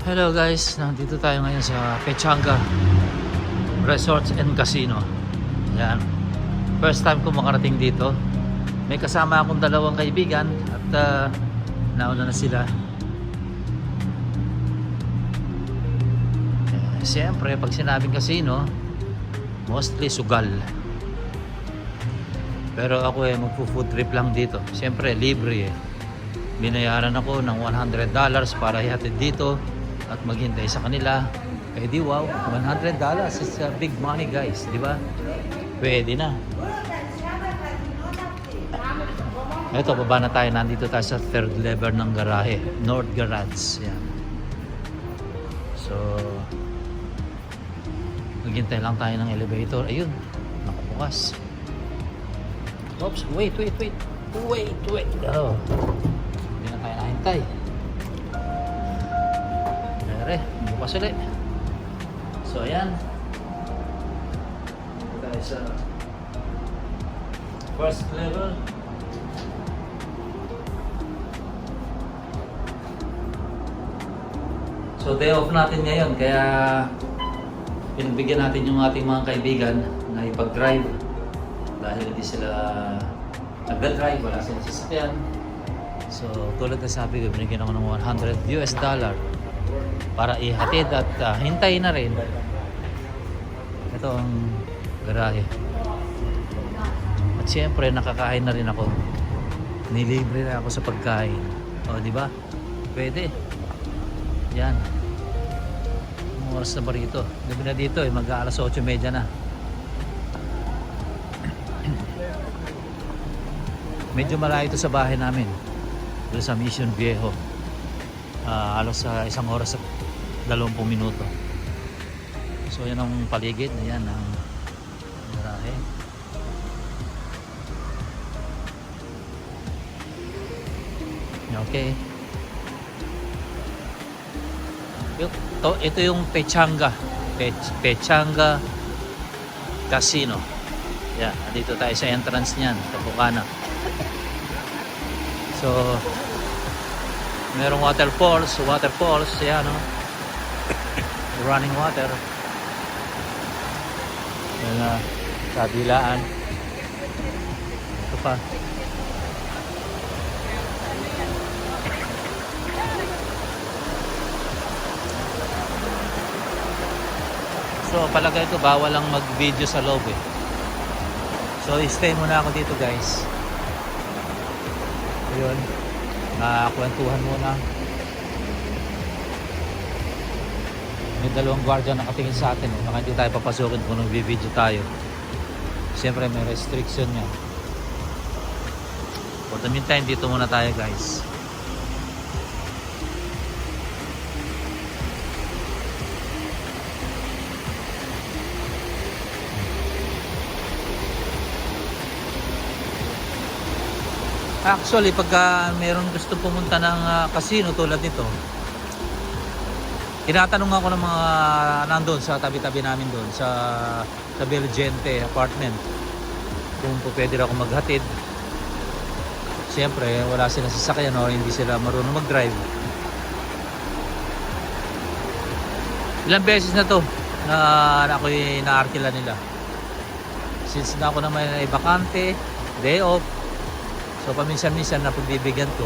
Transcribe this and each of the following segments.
Hello guys, nandito tayo ngayon sa Pechanga Resorts and Casino. Yan. First time ko makarating dito. May kasama akong dalawang kaibigan at nauna na sila. Siyempre, pag sinabing casino, mostly sugal. Pero ako magpo-food trip lang dito. Siyempre, libre eh. Binayaran ako ng $100 para ihatid dito at maghintay sa kanila. Eh di wow, $100 is big money guys, di ba? Pwede na. Ito, baba na tayo. Nandito tayo sa third level ng garahe, North Garage. Yan. So, maghintay lang tayo ng elevator. Ayun, nakabukas. Oops, wait. Oh. Hindi na tayo nahintay. Bukas ulit. So ayan, tayo sa first level. So day off natin ngayon, kaya pinagbigyan natin yung ating mga kaibigan na ipag-drive dahil hindi sila nag-drive, wala silang sasakyan. So tulad na sabi ko, binigyan ako ng $100 para ihatid at hintay na rin. Ito ang garahe. At siyempre nakakain na rin ako. Nilibre na ako sa pagkain. O di ba? Pwede. Yan. Ang oras na ba rito? Gabi na dito mag-aalas 8:30 na. Medyo malayo ito sa bahay namin. Doon sa Mission Viejo. Halos sa isang oras at 20 minuto. So yan ang paligid na yan ang garahe. Okay. Ito yung Pechanga Casino. Yan, dito tayo sa entrance niyan, sa bukana. So merong waterfalls, yan no? Running water. Yan na, kabilaan. Ito pa. So palagay ko bawal lang mag-video sa loob eh. So stay muna ako dito guys. Ayun. Kwentuhan muna. May dalawang guardia nakatingin sa atin. Baka hindi tayo papasukin kung nag-video tayo. Siyempre may restriction yan. For the meantime, dito muna tayo guys. Actually, pagka mayroon gusto pumunta ng casino tulad nito, tinatanong ako ng mga nandun sa tabi-tabi namin doon sa Belgente apartment kung pwede ako maghatid. Siyempre, wala silang sasakyan o hindi sila marunong mag-drive. Ilang beses na to na ako'y naarkila nila. Since na ako naman ay bakante, day off, so paminsan-minsan na pagbibigyan ko.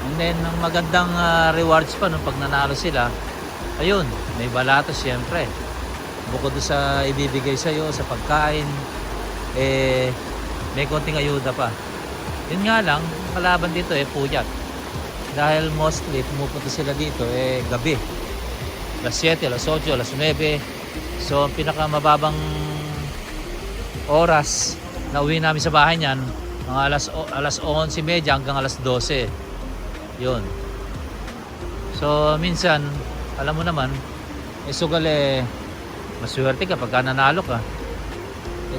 And then ang magandang rewards pa nung pag nanalo sila, ayun, may balato siyempre. Bukod sa ibibigay sa iyo sa pagkain, may konting ayuda pa. Yun nga lang, kalaban dito puyat. Dahil mostly pumupunta sila dito gabi. Alas 7, alas 8, alas 9. So ang pinakamababang oras na uwi namin sa bahay niyan, mga alas 11:30 hanggang alas 12. Yun. So minsan, alam mo naman, sugal maswerte ka pagka nanalo ka.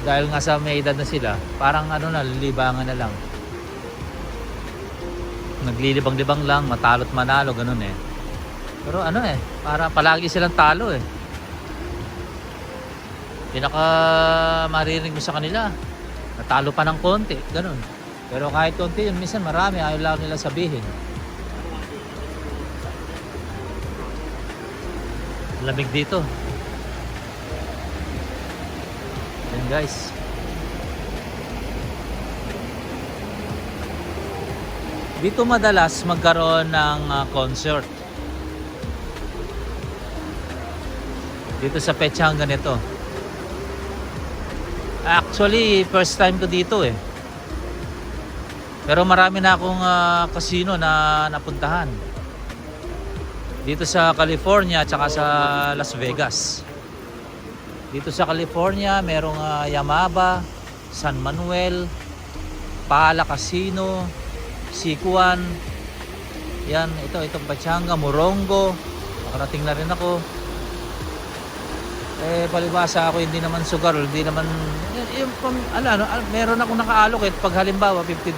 Dahil nga sa may edad na sila, parang lilibangan na lang. Naglilibang-libang lang, matalo't manalo, ganun eh. Pero para palagi silang talo eh. Pinaka maririnig mo sa kanila, natalo pa ng konti, ganun. Pero kahit konti yun, minsan marami, ayaw lang nila sabihin. lamig dito. Yan guys. Dito madalas magkaroon ng concert. Dito sa petsang ganito. Actually, first time ko dito eh. Pero marami na akong casino na napuntahan. Dito sa California at saka sa Las Vegas. Dito sa California, merong Yamaba, San Manuel, Pala Casino, Sicuan. Yan, itong Pachanga, Morongo. Nakarating na rin ako. Palibasa ako hindi naman sugar, hindi naman meron akong naka-allocate pag halimbawa $50,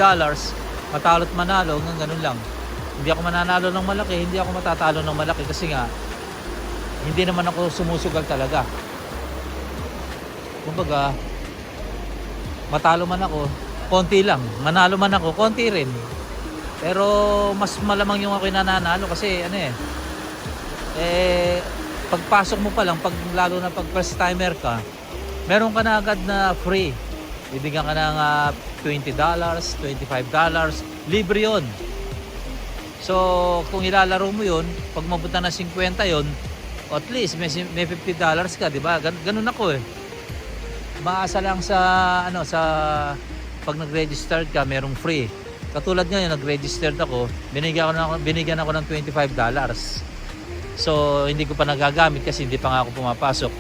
matalo't manalo, hanggang ganun lang. Hindi ako mananalo ng malaki, hindi ako matatalo ng malaki kasi nga hindi naman ako sumusugal talaga. Kumbaga, matalo man ako, konti lang. Manalo man ako, konti rin. Pero mas malamang yung ako nananalo kasi pagpasok mo pa lang, lalo na pag first timer ka, meron ka na agad na free. Bibigyan ka ng $20, $25, libre yun. So, kung ilalaro mo yun, pag mabuta na 50 yun, at least may $50 ka, di ba? Ganun ako eh. Maasa lang sa pag nag-register ka, merong free. Katulad ngayon, nag-register ako, binigyan ako ng $25. So, hindi ko pa nagagamit kasi hindi pa nga ako pumapasok.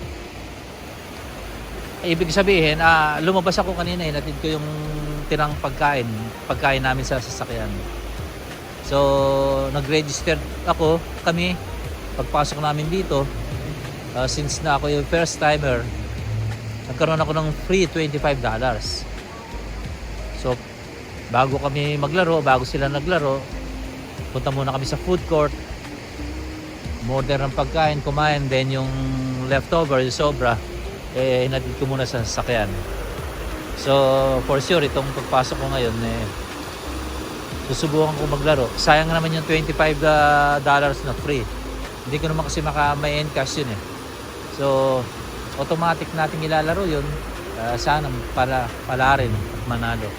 Ibig sabihin, lumabas ako kanina, hinatid ko yung tirang pagkain namin sa sasakyan. So, nag-register kami, pagpasok namin dito, since na ako yung first timer, nagkaroon ako ng free $25. So, bago kami maglaro, bago sila naglaro, punta muna kami sa food court, order ng pagkain, kumain, then yung leftover, yung sobra, hinatid ko muna sa sasakyan. So, for sure, itong pagpasok ko ngayon, susubukan ko maglaro. Sayang naman yung $25 na free. Hindi ko naman kasi may encash yun eh. So, automatic natin ilalaro yun. Sana pala rin at manalo.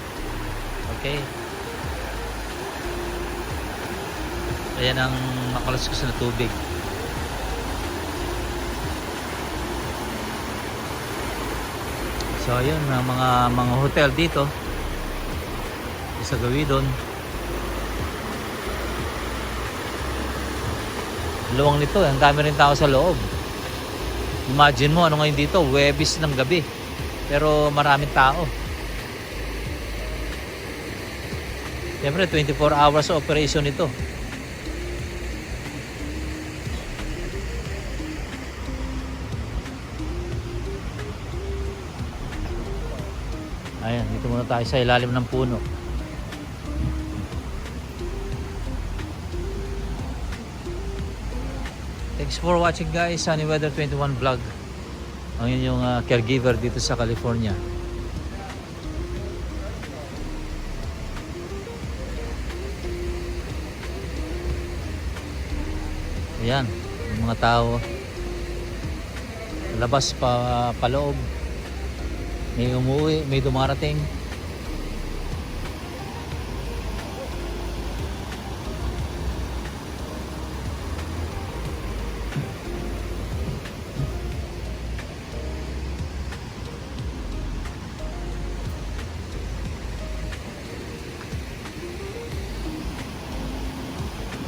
Okay? Ayan ang makaluskus na tubig. So ayun, mga hotel dito sa Gawidon. Luwang nito, ang dami rin tao sa loob. Imagine mo ano ngayon dito, Huwebes ng gabi. Pero maraming tao. Siyempre 24 hours operation ito. Ayan, dito muna tayo sa ilalim ng puno. Thanks for watching guys, Sunny Weather 21 vlog. Ang inyong caregiver dito sa California. Ayan, yung mga tao labas pa loob. May umuwi, may dumarating.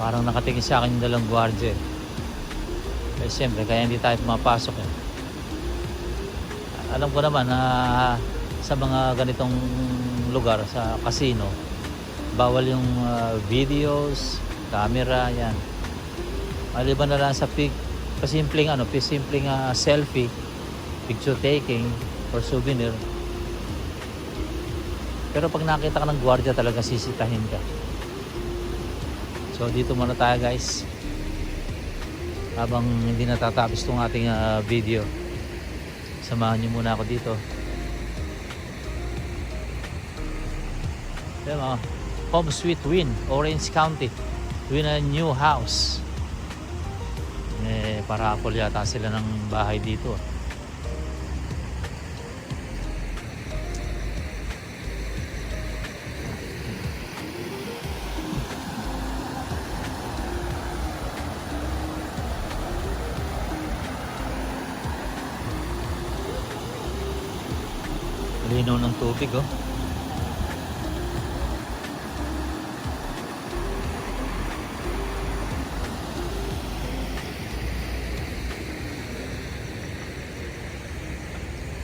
Parang nakatingin sa akin yung dalang gwardiya. Kaya siyempre, kaya hindi tayo pumapasok eh. Alam ko naman na sa mga ganitong lugar, sa casino, bawal yung videos, camera, yan. Maliban na lang sa pasimpleng selfie, picture taking, or souvenir. Pero pag nakita ka ng gwardiya, talaga sisitahin ka. So dito muna tayo guys. Habang hindi natatapos itong ating video, samahan nyo muna ako dito. Diba? Home Sweet Win, Orange County. Win a new house. May parapol yata sila ng bahay dito. Linaw ng tubig, oh.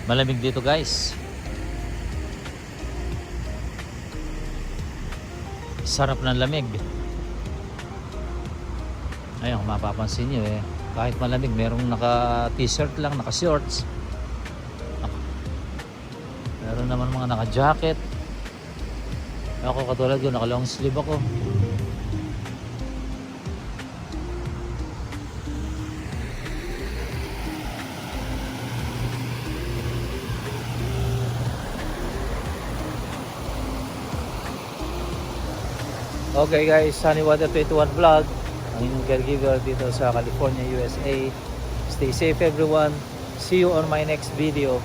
Malamig dito, guys. Sarap ng lamig. Ayun, kung mapapansin nyo eh, kahit malamig, merong naka t-shirt lang, naka shorts. Meron naman mga naka jacket. Ako katulad ko, naka long sleeve ako. Okay guys, Sunny Water 21 Vlog, ang inyong caregiver dito sa California, USA. Stay safe everyone. See you on my next video.